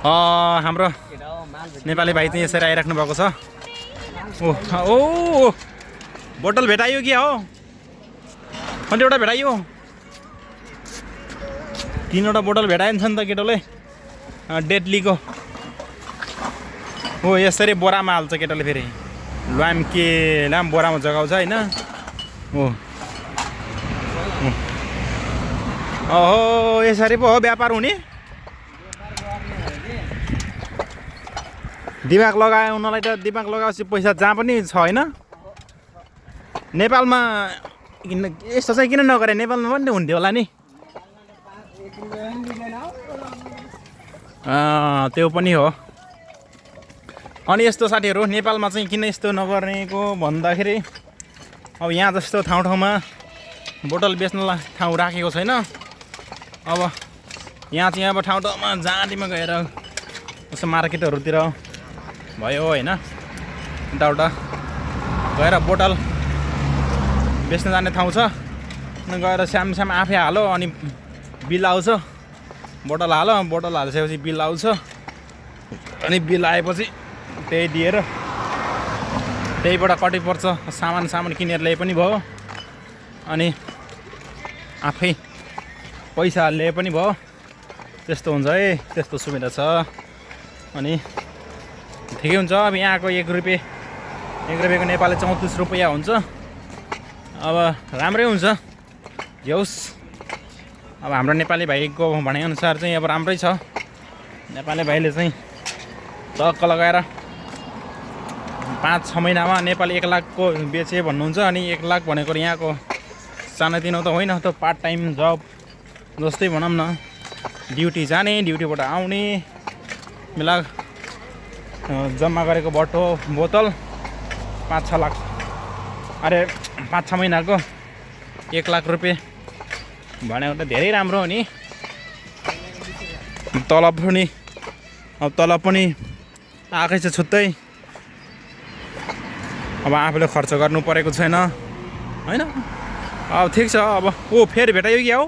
हाम्रो नेपाली भाइ चाहिँ यसरी आइराख्नु भएको छ। ओ बोतल भेटाइयो कि हो? कतिवटा भेटाइयो? 3वटा बोतल भेटाइन्छ नि त केटोले डेडलीको। हो यसरी बोरामा हाल्छ केटोले, फेरि लाम के लाम बोरामा जगाउँछ होइन। ओहो यसरी पो हो व्यापार हुने। दिमाग लगायो उनीहरूलाई त, दिमाग लगाएपछि पैसा जहाँ पनि छ होइन। नेपालमा यस्तो चाहिँ किन नगरे? नेपालमा पनि हुन्थ्यो होला नि। त्यो पनि हो। अनि यस्तो साथीहरू नेपालमा चाहिँ किन यस्तो नगर्नेको भन्दाखेरि अब यहाँ जस्तो ठाउँ-ठाउँमा बोतल बेच्नलाई ठाउँ राखेको छैन। अब यहाँ चाहिँ अब ठाउँ-ठाउँमा जाँटीमा गएर जस्तो मार्केटहरूतिर भयो होइन, यताउता गएर बोतल बेच्न जाने ठाउँ छ, गएर साम आफै हालो अनि बिल आउँछ। बोतल हालो, बोतल हालिसकेपछि बिल आउँछ, अनि बिल आएपछि त्यही दिएर त्यहीबाट कति पर्छ सामान किनेर ल्याए पनि भयो, अनि आफै पैसा ल्याए पनि भयो। त्यस्तो हुन्छ है, त्यस्तो सुविधा छ। अनि ठिकै हुन्छ। अब यहाँको 1 रुपियाँको नेपाली 34 रुपियाँ हुन्छ। अब राम्रै हुन्छ जे होस्। अब हाम्रो नेपाली भाइको भनाइअनुसार चाहिँ अब राम्रै छ। नेपाली भाइले चाहिँ टक्क लगाएर 5-6 महिनामा नेपाली 1 लाखको बेचे भन्नुहुन्छ। अनि 1 लाख भनेको यहाँको सानोतिनो त होइन, त पार्ट टाइम जब जस्तै भनौँ न। ड्युटी जाने, ड्युटीबाट आउने बेला जम्मा गरेको बोतल 5-6 लाख, अरे 5-6 महिनाको 1 लाख रुपियाँ भनेको त धेरै राम्रो हो नि। तलब पनि आएकै छ छुट्टै। अब आफूले खर्च गर्नु परेको छैन होइन। अब ठिक छ। अब फेरि भेटाइयो कि हो?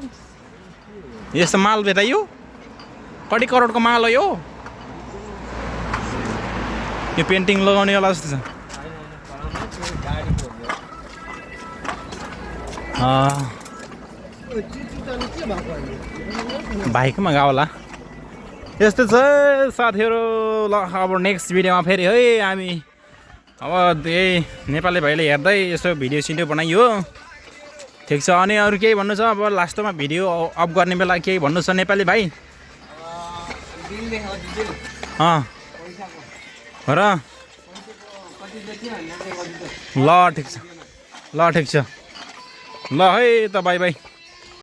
यस्तो माल भेटाइयो? कति करोडको माल हो यो? यो पेन्टिङ लगाउने होला जस्तो छ। बाइकमा गयो होला। यस्तो छ साथीहरू। ल अब नेक्स्ट भिडियोमा फेरि है हामी अब यही नेपाली भाइले हेर्दै यसो भिडियो सिडियो बनाइयो। ठिक छ। अनि अरू केही भन्नु छ? अब लास्टमा भिडियो अफ गर्ने बेला केही भन्नु छ नेपाली भाइ? र ल ठिक छ। ल है त, बाई बाई।